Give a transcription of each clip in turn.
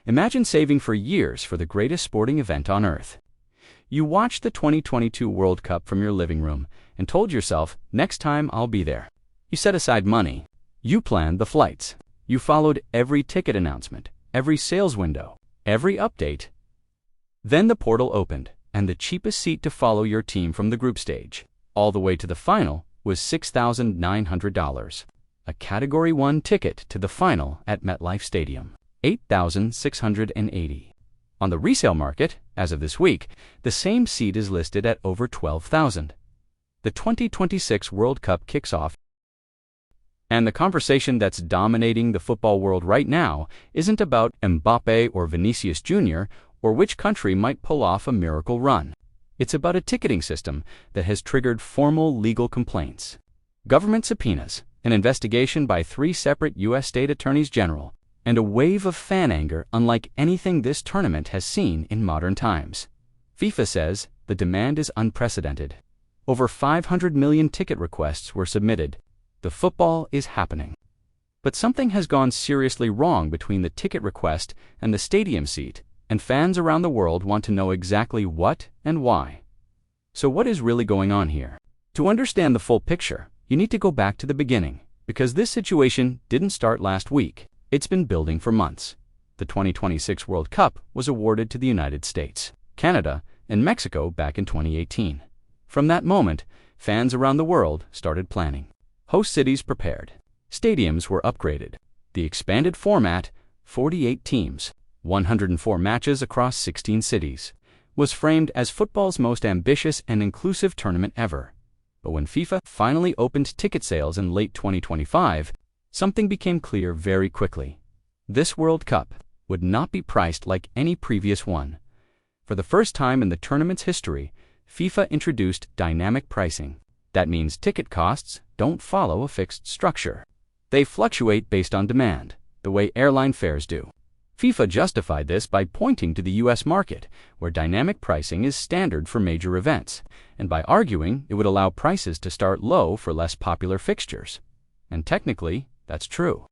Imagine saving for years for the greatest sporting event on earth. You watched the 2022 World Cup from your living room and told yourself, next time I'll be there. You set aside money. You planned the flights. You followed every ticket announcement, every sales window, every update. Then the portal opened, and the cheapest seat to follow your team from the group stage, all the way to the final, was $6,900. A Category 1 ticket to the final at MetLife Stadium, $8,680. On the resale market, as of this week, the same seat is listed at over $12,000. The 2026 World Cup kicks off, and the conversation that's dominating the football world right now isn't about Mbappe or Vinicius Jr. or which country might pull off a miracle run. It's about a ticketing system that has triggered formal legal complaints, government subpoenas, an investigation by 3 separate U.S. state attorneys general, and a wave of fan anger unlike anything this tournament has seen in modern times. FIFA says the demand is unprecedented. Over 500 million ticket requests were submitted. The football is happening. But something has gone seriously wrong between the ticket request and the stadium seat, and fans around the world want to know exactly what and why. So what is really going on here? To understand the full picture, you need to go back to the beginning, because this situation didn't start last week. It's been building for months. The 2026 World Cup was awarded to the United States, Canada, and Mexico back in 2018. From that moment, fans around the world started planning. Host cities prepared. Stadiums were upgraded. The expanded format, 48 teams, 104 matches across 16 cities, was framed as football's most ambitious and inclusive tournament ever. But when FIFA finally opened ticket sales in late 2025, something became clear very quickly. This World Cup would not be priced like any previous one. For the first time in the tournament's history, FIFA introduced dynamic pricing. That means ticket costs don't follow a fixed structure. They fluctuate based on demand, the way airline fares do. FIFA justified this by pointing to the U.S. market, where dynamic pricing is standard for major events, and by arguing it would allow prices to start low for less popular fixtures. And technically, that's true.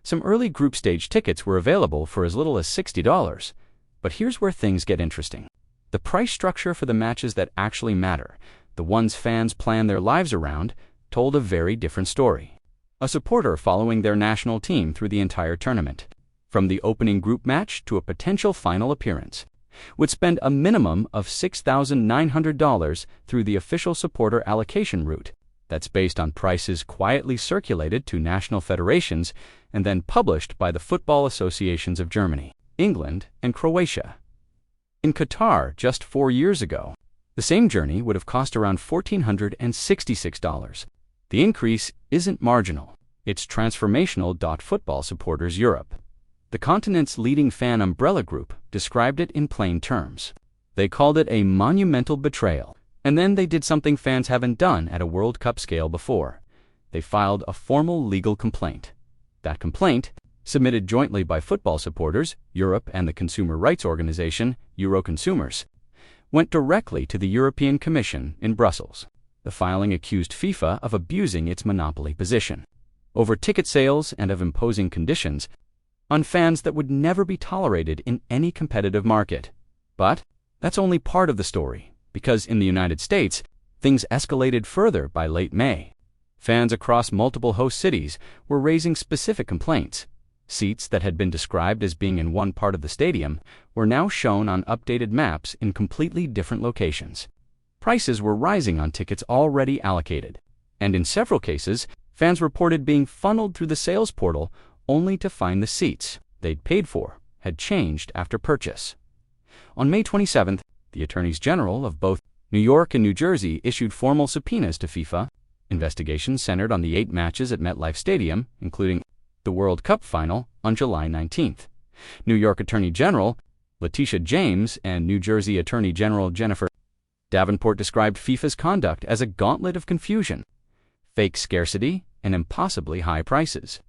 Some early group stage tickets were available for as little as $60. But here's where things get interesting. The price structure for the matches that actually matter, the ones fans plan their lives around, told a very different story. A supporter following their national team through the entire tournament, from the opening group match to a potential final appearance, would spend a minimum of $6,900 through the official supporter allocation route. That's based on prices quietly circulated to national federations and then published by the football associations of Germany, England, and Croatia. In Qatar just 4 years ago, the same journey would have cost around $1,466. The increase isn't marginal. It's transformational. Football Supporters Europe, the continent's leading fan umbrella group, described it in plain terms. They called it a monumental betrayal. And then they did something fans haven't done at a World Cup scale before. They filed a formal legal complaint. That complaint, submitted jointly by Football Supporters Europe and the consumer rights organization Euroconsumers, went directly to the European Commission in Brussels. The filing accused FIFA of abusing its monopoly position over ticket sales and of imposing conditions on fans that would never be tolerated in any competitive market. But that's only part of the story. Because in the United States, things escalated further by late May. Fans across multiple host cities were raising specific complaints. Seats that had been described as being in one part of the stadium were now shown on updated maps in completely different locations. Prices were rising on tickets already allocated. And in several cases, fans reported being funneled through the sales portal only to find the seats they'd paid for had changed after purchase. On May 27th, the attorneys general of both New York and New Jersey issued formal subpoenas to FIFA. Investigations centered on the 8 matches at MetLife Stadium, including the World Cup final on July 19th. New York Attorney General Letitia James and New Jersey Attorney General Jennifer Davenport described FIFA's conduct as a gauntlet of confusion, fake scarcity, and impossibly high prices.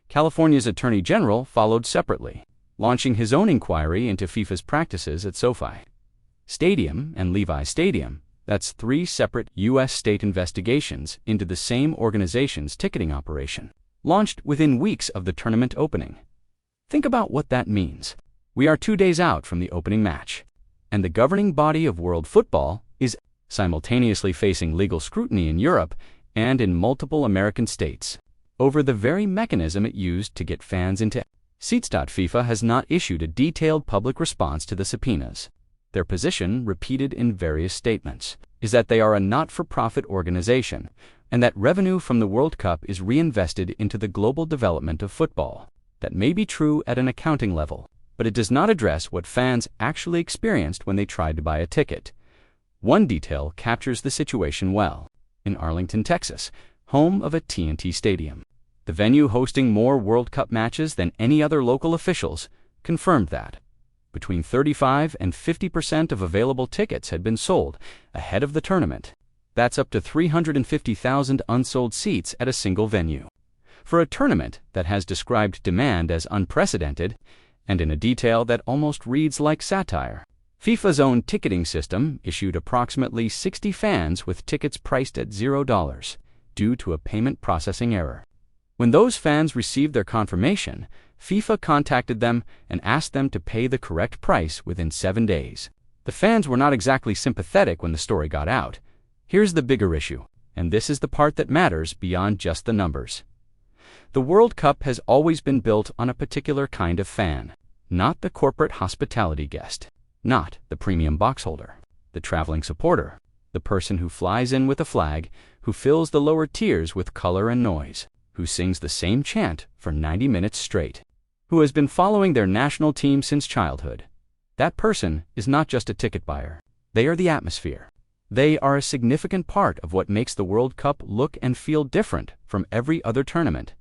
California's Attorney General followed separately, launching his own inquiry into FIFA's practices at SoFi Stadium and Levi Stadium. That's 3 separate U.S. state investigations into the same organization's ticketing operation, launched within weeks of the tournament opening. Think about what that means. We are 2 days out from the opening match, and the governing body of world football is simultaneously facing legal scrutiny in Europe and in multiple American states over the very mechanism it used to get fans into seats. FIFA has not issued a detailed public response to the subpoenas. Their position, repeated in various statements, is that they are a not-for-profit organization and that revenue from the World Cup is reinvested into the global development of football. That may be true at an accounting level, but it does not address what fans actually experienced when they tried to buy a ticket. One detail captures the situation well. In Arlington, Texas, home of a TNT stadium, the venue hosting more World Cup matches than any other local officials confirmed that between 35% and 50% of available tickets had been sold ahead of the tournament. That's up to 350,000 unsold seats at a single venue. For a tournament that has described demand as unprecedented, and in a detail that almost reads like satire, FIFA's own ticketing system issued approximately 60 fans with tickets priced at $0 due to a payment processing error. When those fans received their confirmation, FIFA contacted them and asked them to pay the correct price within 7 days. The fans were not exactly sympathetic when the story got out. Here's the bigger issue, and this is the part that matters beyond just the numbers. The World Cup has always been built on a particular kind of fan, not the corporate hospitality guest, not the premium box holder, the traveling supporter, the person who flies in with a flag, who fills the lower tiers with color and noise, who sings the same chant for 90 minutes straight, who has been following their national team since childhood. That person is not just a ticket buyer. They are the atmosphere. They are a significant part of what makes the World Cup look and feel different from every other tournament.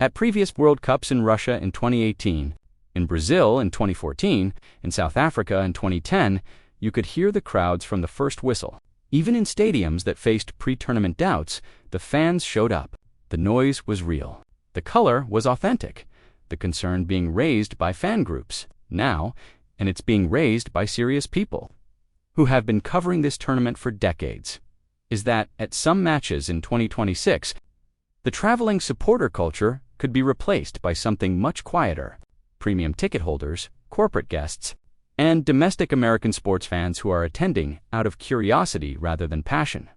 At previous World Cups in Russia in 2018, in Brazil in 2014, in South Africa in 2010, you could hear the crowds from the first whistle. Even in stadiums that faced pre-tournament doubts, the fans showed up. The noise was real. The color was authentic. The concern being raised by fan groups now, and it's being raised by serious people who have been covering this tournament for decades, is that at some matches in 2026, the traveling supporter culture could be replaced by something much quieter: premium ticket holders, corporate guests, and domestic American sports fans who are attending out of curiosity rather than passion.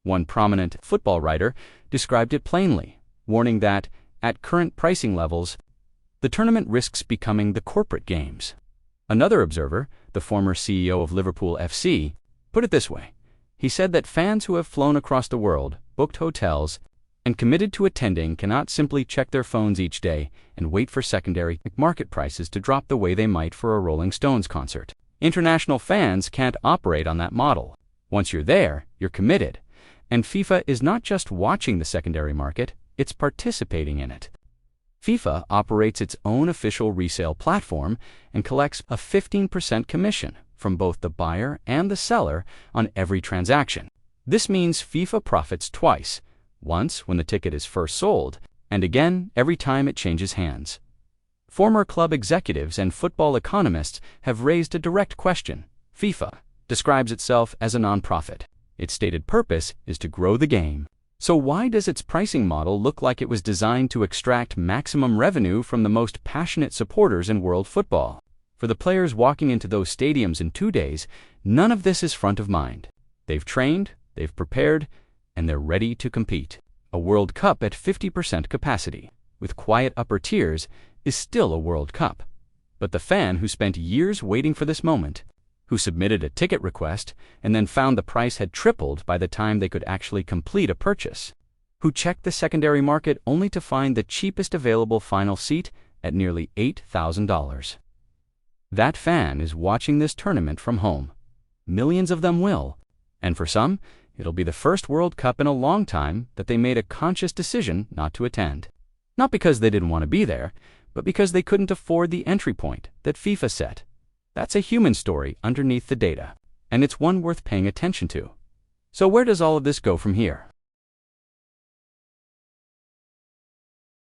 One prominent football writer described it plainly, warning that, at current pricing levels, the tournament risks becoming the corporate games. Another observer, the former CEO of Liverpool FC, put it this way. He said that fans who have flown across the world, booked hotels, and committed to attending cannot simply check their phones each day and wait for secondary market prices to drop the way they might for a Rolling Stones concert. International fans can't operate on that model. Once you're there, you're committed. And FIFA is not just watching the secondary market, it's participating in it. FIFA operates its own official resale platform and collects a 15% commission from both the buyer and the seller on every transaction. This means FIFA profits twice, once when the ticket is first sold, and again every time it changes hands. Former club executives and football economists have raised a direct question. FIFA describes itself as a nonprofit. Its stated purpose is to grow the game. So why does its pricing model look like it was designed to extract maximum revenue from the most passionate supporters in world football? For the players walking into those stadiums in 2 days, none of this is front of mind. They've trained, they've prepared, and they're ready to compete. A World Cup at 50% capacity, with quiet upper tiers, is still a World Cup. But the fan who spent years waiting for this moment, who submitted a ticket request and then found the price had tripled by the time they could actually complete a purchase, who checked the secondary market only to find the cheapest available final seat at nearly $8,000. That fan is watching this tournament from home. Millions of them will, and for some, it'll be the first World Cup in a long time that they made a conscious decision not to attend. Not because they didn't want to be there, but because they couldn't afford the entry point that FIFA set. That's a human story underneath the data, and it's one worth paying attention to. So where does all of this go from here?